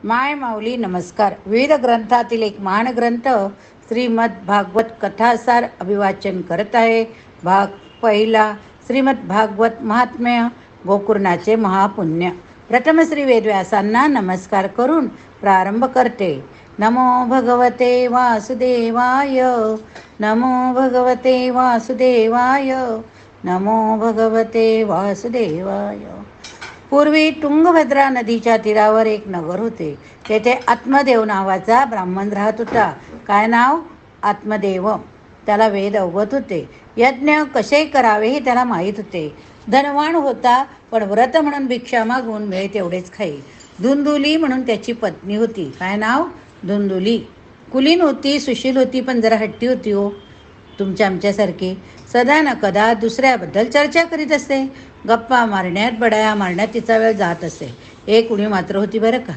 माय माऊली नमस्कार. विविध ग्रंथातील एक महान ग्रंथ श्रीमद भागवत कथासार अभिवाचन करत आहे. भाग पहिला. श्रीमद भागवत महात्म्य. गोकर्णाचे महापुण्य. प्रथम श्री वेदव्यासांना नमस्कार करून प्रारंभ करते. नमो भगवते वासुदेवाय. नमो भगवते वासुदेवाय. नमो भगवते वासुदेवाय. पूर्वी तुंगभद्रा नदीच्या तीरावर एक नगर होते. तेथे आत्मदेव नावाचा ब्राह्मण राहत होता. काय नाव? आत्मदेव. त्याला वेद अवगत होते. यज्ञ कसे करावे हे त्याला माहीत होते. धनवान होता, पण व्रत म्हणून भिक्षा मागून मिळे तेवढेच खाई. धुंदुली म्हणून त्याची पत्नी होती. काय नाव? धुंदुली. कुलीन होती, सुशील होती, पण जरा हट्टी होती हो, तुमच्या आमच्यासारखी. सदा न कदा दुसऱ्याबद्दल चर्चा करीत असे. गप्पा मारण्यात, बडाया मारण्यात तिचा वेळ जात असे. एक उणी मात्र होती बरं का.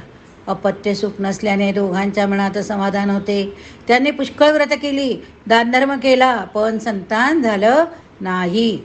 अपत्य सुख नसल्याने दोघांच्या मनात समाधान होते. त्यांनी पुष्कळ व्रत केली, दानधर्म केला, पण संतान झालं नाही.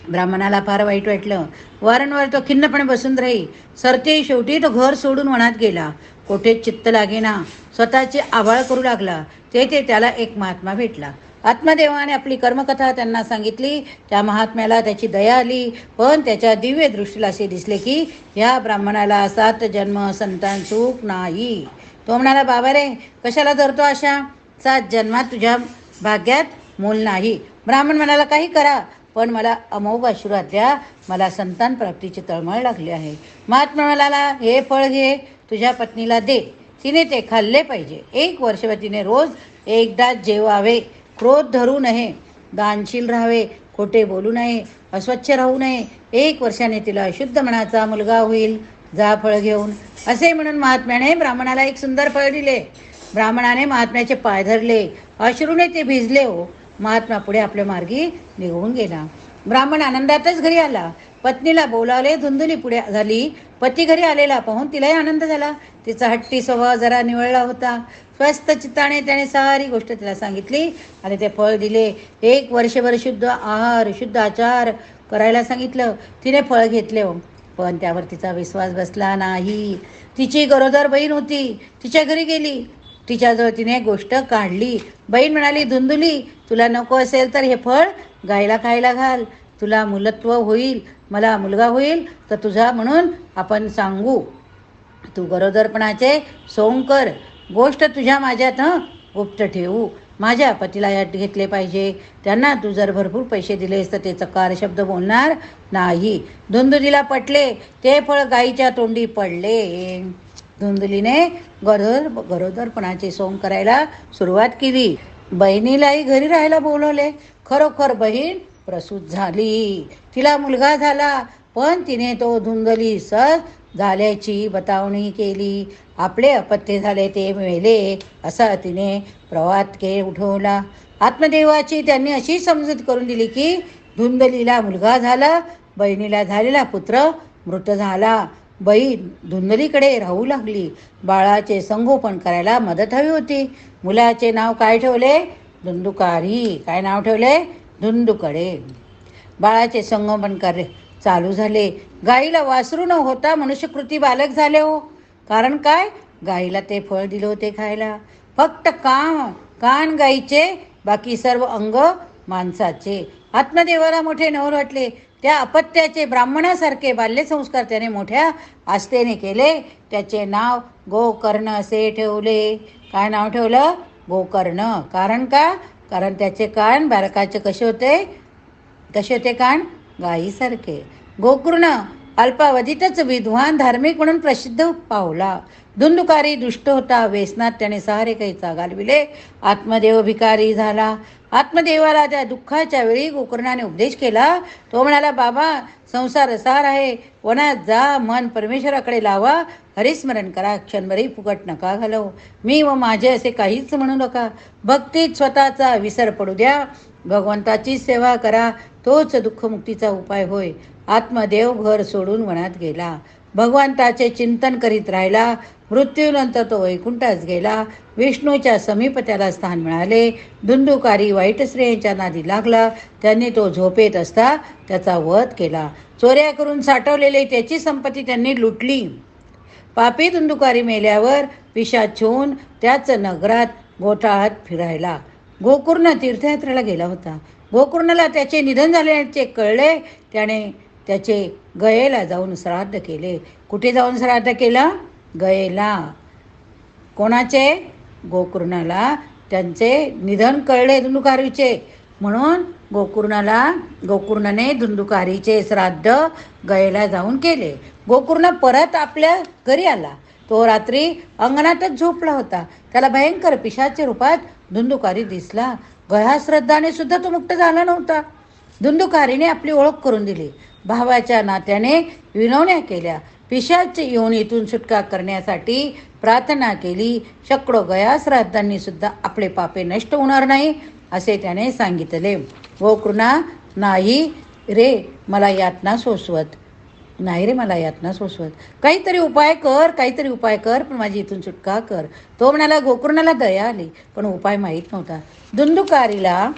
ब्राह्मणाला फार वाईट वाटलं. वारंवार तो खिन्नपणे बसून राही. सरते शेवटी तो घर सोडून वनात गेला. कोठेच चित्त लागेना. स्वतःची आभाळ करू लागला. तेथे त्याला एक महात्मा भेटला. आत्मदेवाने आपली कर्मकथा त्यांना सांगितली. त्या महात्म्याला त्याची दया आली, पण त्याच्या दिव्य दृष्टीला असे दिसले की ह्या ब्राह्मणाला 7 जन्म संतान सुख नाही. तो म्हणाला, बाबा रे, कशाला धरतो अशा? 7 जन्मात तुझ्या भाग्यात मूल नाही. ब्राह्मण म्हणाला, काही करा, पण मला अमोघ आशीर्वाद द्या. मला संतान प्राप्तीची तळमळ लागली आहे. महात्मा म्हणाला, हे फळ घे, तुझ्या पत्नीला दे. तिने ते खाल्ले पाहिजे. 1 वर्षभर तिने रोज एकदाच जेवावे. क्रोध धरू नये, दानशील राहावे, खोटे बोलू नये, अस्वच्छ राहू नये. 1 वर्षाने तिला अशुद्ध मनाचा मुलगा होईल. जा फळ घेऊन. असे म्हणून महात्म्याने ब्राह्मणाला एक सुंदर फळ दिले. ब्राह्मणाने महात्म्याचे पाय धरले. अश्रूने ते भिजले हो. महात्मा पुढे आपल्या मार्गी निघून गेला. ब्राह्मण आनंदातच घरी आला. पत्नीला बोलावले. धुंदुली पुढे झाली. पती घरी आलेला पाहून तिलाही आनंद झाला. तिचा हट्टी स्वभाव जरा निवळला होता. स्वस्थ चित्ताने त्याने सारी गोष्ट तिला सांगितली आणि ते फळ दिले. 1 वर्षभर शुद्ध आहार, शुद्ध आचार करायला सांगितलं. तिने फळ घेतले हो, पण त्यावर तिचा विश्वास बसला नाही. तिची गरोदर बहीण होती. तिच्या घरी गेली. तिच्याजवळ तिने गोष्ट काढली. बहीण म्हणाली, धुंदुली, तुला नको असेल तर हे फळ गायला खायला घाल. तुला मुलत्व होईल, मला मुलगा होईल तर तुझा म्हणून आपण सांगू. तू गरोदरपणाचे सोंग कर. गोष्ट तुझ्या माझ्यात गुप्त ठेवू. माझ्या पतीला यात घेतले पाहिजे. त्यांना तू जर भरपूर पैसे दिलेस तर ते चकार शब्द बोलणार नाही. धुंदुलीला पटले. ते फळ गाईच्या तोंडी पडले. धुंदुलीने गरोदरपणाचे सोंग करायला सुरुवात केली. बहिणीलाही घरी राहायला बोलवले. खरोखर बहीण प्रसूत झाली. तिला मुलगा झाला, पण तिने तो धुंदली झाल्याची बतावणी केली. आपले अपत्य झाले ते मेले असा तिने प्रवाद उठवला. आत्मदेवाची त्यांनी अशी समजूत करून दिली की धुंदलीला मुलगा झाला, बहिणीला झालेला पुत्र मृत झाला. बहीण धुंदलीकडे राहू लागली. बाळाचे संगोपन करायला मदत हवी होती. मुलाचे नाव काय ठेवले? धुंदुकारी. काय नाव ठेवले? धुंदूकडे. बाळाचे संगोपन कार्य चालू झाले. गाईला वासरू न होता मनुष्यकृती बालक झाले हो. कारण काय? गाईला ते फळ दिले होते खायला. फक्त कान गाईचे, बाकी सर्व अंग माणसाचे. आत्मदेवाला मोठे नवल वाटले. त्या अपत्याचे ब्राह्मणासारखे बाल्यसंस्कार त्याने मोठ्या आस्थेने केले. त्याचे नाव गोकर्ण असे ठेवले. काय नाव ठेवलं? गोकर्ण. कारण का? कारण त्याचे कान बालकाचे कसे होते कान? गाईसारखे. गोकर्ण अल्पावधीतच विद्वान, धार्मिक म्हणून प्रसिद्ध पावला. धुंदुकारी दुष्ट होता. व्यसनात त्याने सारे काही घालविले. आत्मदेव भिकारी झाला. आत्मदेवाला त्या दुःखाच्या वेळी गोकर्णाने उपदेश केला. तो म्हणाला, बाबा, संसार सार आहे. वनात जा, मन परमेश्वराकडे लावा, हरिस्मरण करा. क्षणभरही फुकट नका घालव. मी व माझे असे काहीच म्हणू नका. भक्तीत स्वतःचा विसर पडू द्या. भगवंताची सेवा करा. तोच दुःखमुक्तीचा उपाय होय. आत्मदेव घर सोडून वनात गेला. भगवंताचे चिंतन करीत राहिला. मृत्यूनंतर तो वैकुंठास गेला. विष्णूच्या समीप त्याला स्थान मिळाले. धुंदुकारी वाईट स्त्रियांच्या नादी लागला. त्यांनी तो झोपेत असता त्याचा वध केला. चोऱ्या करून साठवलेली त्याची संपत्ती त्यांनी लुटली. पापी धुंदुकारी मेल्यावर पिशाच होऊन त्याच नगरात गोठाळात फिरायला गोकर्ण तीर्थयात्रेला गेला होता. गोकर्णाला त्याचे निधन झाल्याचे कळले. त्याने त्याचे गयेला जाऊन श्राद्ध केले. कुठे जाऊन श्राद्ध केलं? गयेला. कोणाचे? गोकर्णाला त्यांचे निधन कळले धुंदुकारीचे, म्हणून गोकर्णाने धुंदुकारीचे श्राद्ध गयेला जाऊन केले. गोकर्ण परत आपल्या घरी आला. तो रात्री अंगणातच झोपला होता. त्याला भयंकर पिशाच्या रूपात धुंदुकारी दिसला. गया श्रद्धाने सुद्धा तो मुक्त झाला नव्हता. धुंदुकारीने आपली ओळख करून दिली. भावाच्या नात्याने विनवण्या केल्या. पिशाच योनीतून सुटका करण्यासाठी प्रार्थना केली. शेकडो गया श्राद्धांनी सुद्धा आपले पापे नष्ट होणार नाही असे त्याने सांगितले. गोकर्णा, नाही रे मला यातना सोसवत, नाही रे मला यातना सोसवत, काहीतरी उपाय कर, पण माझी इथून सुटका कर. तो म्हणाला. गोकर्णाला दया आली, पण उपाय माहीत नव्हता. धुंदुकारीला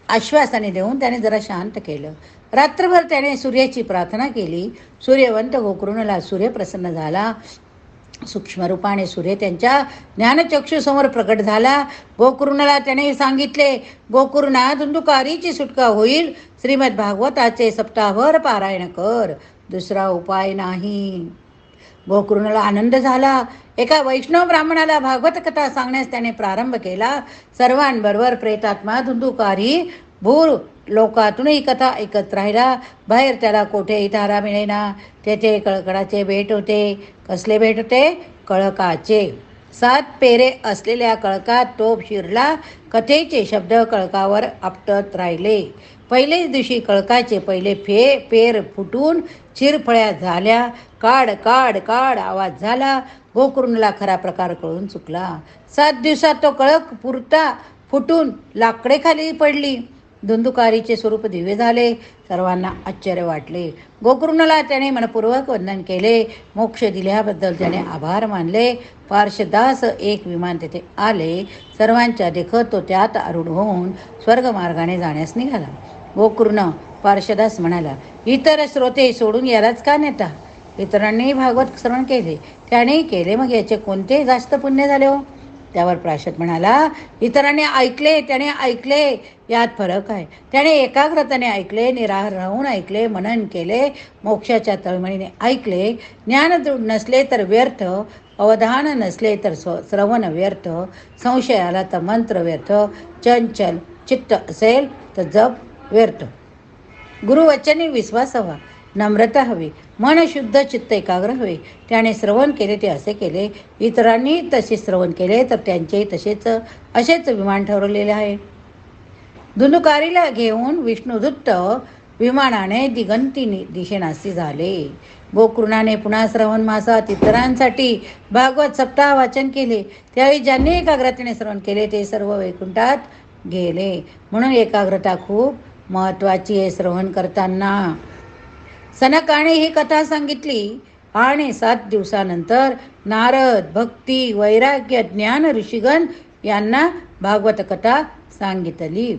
आश्वासने देऊन त्याने जरा शांत केलं. रात्रभर त्याने सूर्याची प्रार्थना केली. सूर्यवंत गोकर्णाला सूर्य प्रसन्न झाला. सूक्ष्म रूपाने सूर्य त्यांच्या ज्ञानचक्षुसमोर प्रकट झाला. गोकर्णाला त्याने सांगितले, गोकर्णा, धुंदुकारीची सुटका होईल. श्रीमद भागवताचे सप्ताहभर पारायण कर, दुसरा उपाय नाही. गोकर्णाला आनंद झाला. एका वैष्णव ब्राह्मणाला भागवत कथा सांगण्यास त्याने प्रारंभ केला. सर्वांबरोबर प्रेतात्मा धुंदुकारी भूर लोकातून ही कथा ऐकत राहिला. बाहेर त्याला कोठेही तारा मिळेना. तेथे कळकडाचे बेट होते. कसले बेट होते? कळकाचे. 7 पेरे असलेल्या कळकात तोप शिरला. कथेचे शब्द कळकावर आपटत राहिले. पहिल्याच दिवशी कळकाचे पहिले पेर फुटून चिरफळ्या झाल्या. काड काड काड आवाज झाला. गोकर्णाला खरा प्रकार कळून चुकला. 7 दिवसात तो कळक पुरता फुटून लाकडे खाली पडली. धुंदुकारीचे स्वरूप दिव्य झाले. सर्वांना आश्चर्य वाटले. गोकर्णाला त्याने मनपूर्वक वंदन केले. मोक्ष दिल्याबद्दल त्याने आभार मानले. पार्श्वदास एक विमान तेथे आले. सर्वांच्या देखत तो त्यात आरूढ होऊन स्वर्गमार्गाने जाण्यास निघाला. गोकर्ण पार्श्वदास म्हणाला, इतर श्रोते सोडून यालाच का नेता? इतरांनी भागवत श्रवण केले, त्याने केले, मग याचे कोणते जास्त पुण्य झाले हो? त्यावर प्राशद म्हणाला, इतरांनी ऐकले, त्याने ऐकले, यात फरक आहे. त्याने एकाग्रतेने ऐकले, निराहार राहून ऐकले, मनन केले, मोक्षाच्या तळमळीने ऐकले. ज्ञान दृढ नसले तर व्यर्थ, अवधान नसले तर श्रवण व्यर्थ, संशय आला तर मंत्र व्यर्थ, चंचल चित्त असेल तर जप व्यर्थ. गुरुवचनी विश्वास हवा, नम्रता हवी, मन शुद्ध, चित्त एकाग्र हवे. त्याने श्रवण केले ते असे केले. इतरांनी तसे श्रवण केले तर त्यांचेही असेच विमान ठरवलेले आहे. धुंदुकारीला घेऊन विष्णुदूत विमानाने दिगंती दिशेनासी झाले. गोकर्णाने पुन्हा श्रवण मासात इतरांसाठी भागवत सप्ताह वाचन केले. त्यावेळी ज्यांनी एकाग्रतेने श्रवण केले ते सर्व वैकुंठात गेले. म्हणून एकाग्रता खूप महत्त्वाची आहे श्रवण करताना. सनकाने ही कथा सांगितली आणि 7 दिवसानंतर नारद, भक्ती, वैराग्य, ज्ञान ऋषिगण यांना भागवत कथा सांगितली.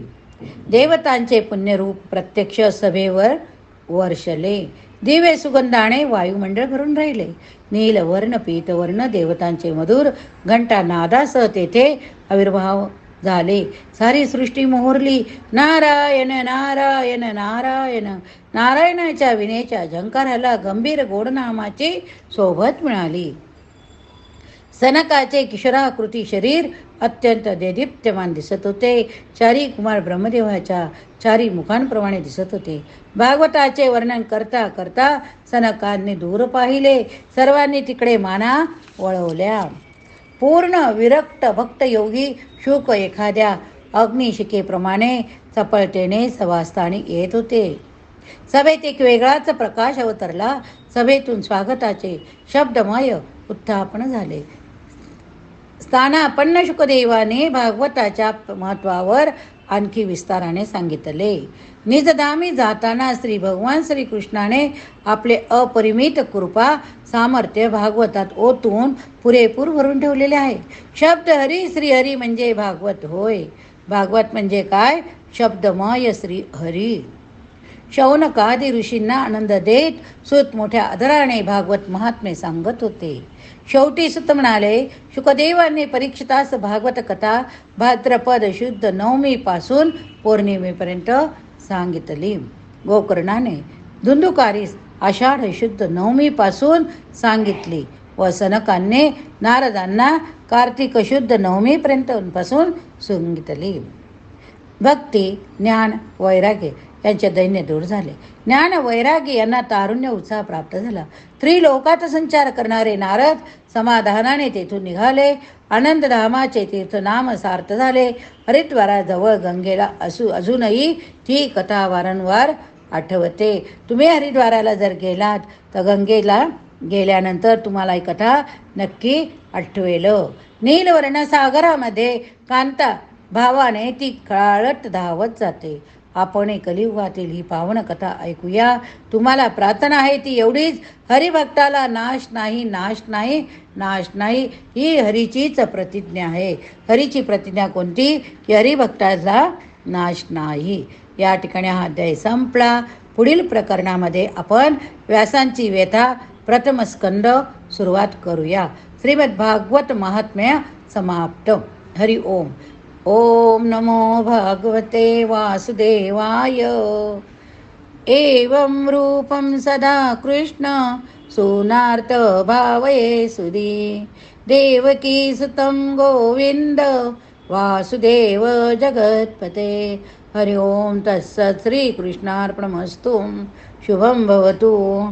देवतांचे पुण्यरूप प्रत्यक्ष सभेवर वर्षले. दिव्य सुगंधाने वायुमंडळ भरून राहिले. नीलवर्ण, पीतवर्ण देवतांचे मधुर घंटा नादासह तेथे आविर्भाव झाले. सारी सृष्टी मोहरली. नारायण नारायण नारायण. नारायणाच्या विनेच्या झंकाराला गंभीर गोड नामाची सोबत मिळाली. सनकाचे किशोराकृती शरीर अत्यंत देदीप्यमान दिसत होते. चारी कुमार ब्रह्मदेवाच्या 4 मुखांप्रमाणे दिसत होते. भागवताचे वर्णन करता करता सनकांनी दूर पाहिले. सर्वांनी तिकडे माना वळवल्या. पूर्ण विरक्त भक्त योगी शुक एखाद्या अग्निशिकेप्रमाणे चपळतेने सभास्थानी येत होते. सभेत एक वेगळाच प्रकाश अवतरला. सभेतून स्वागताचे शब्दमय उत्थापन झाले. स्थानापन्न शुकदेवाने भागवताच्या महत्वावर आणखी विस्ताराने सांगितले. निजधामी जाताना श्री भगवान श्रीकृष्णाने आपले अपरिमित कृपा सामर्थ्य भागवतात ओतून पुरेपूर भरून ठेवलेले आहे. शब्द हरी श्री हरी म्हणजे भागवत होय. भागवत म्हणजे काय? शब्दमय श्री हरी. शौनकादी ऋषींना आनंद देत सूत मोठ्या आदराने भागवत महात्मे सांगत होते. शेवटी सुत म्हणाले, शुकदेवांनी परीक्षितास भागवत कथा भाद्रपद शुद्ध नवमीपासून पौर्णिमेपर्यंत सांगितली. गोकर्णाने धुंदुकारीस आषाढ शुद्ध नवमीपासून सांगितली व सनकांनी नारदांना कार्तिक शुद्ध नवमीपर्यंत पासून सांगितली. भक्ती, ज्ञान, वैराग्य यांचे दैन्य दूर झाले. ज्ञान वैराग्य यांना तारुण्य उत्साह प्राप्त झाला. त्रिलोकात संचार करणारे नारद समाधानाने तेथून निघाले. आनंदधामाचे तीर्थनाम सार्थ झाले. हरिद्वाराजवळ गंगेला अजूनही ती कथा वारंवार आठवते. तुम्ही हरिद्वाराला जर गेलात तर गंगेला गेल्यानंतर तुम्हाला ही कथा नक्की आठवेल. नीलवर्ण सागरामध्ये कांता भावाने ती खळाळत धावत जाते. आपण कलियुगातील ही पावन कथा ऐकूया. तुम्हाला प्रार्थना आहे ती एवढीच, हरिभक्ताला नाश नाही, नाश नाही, नाश नाही, ही हरीचीच प्रतिज्ञा आहे. हरीची प्रतिज्ञा कोणती? की हरिभक्ताला नाश नाही. या ठिकाणी हा अध्याय संपला. पुढील प्रकरणामध्ये आपण व्यासांची व्यथा प्रथम स्कंद सुरुवात करूया. श्रीमद भागवत महात्म्य समाप्त. हरि ओम. ओम नमो भगवते वासुदेवाय. एवं रूपं सदा कृष्ण सुनार्थ भावये सुधी. देवकी सुतं गोविंद वासुदेव जगत्पते. हरि ओम तत्सत्. श्रीकृष्णार्पणमस्तु. शुभं भवतु.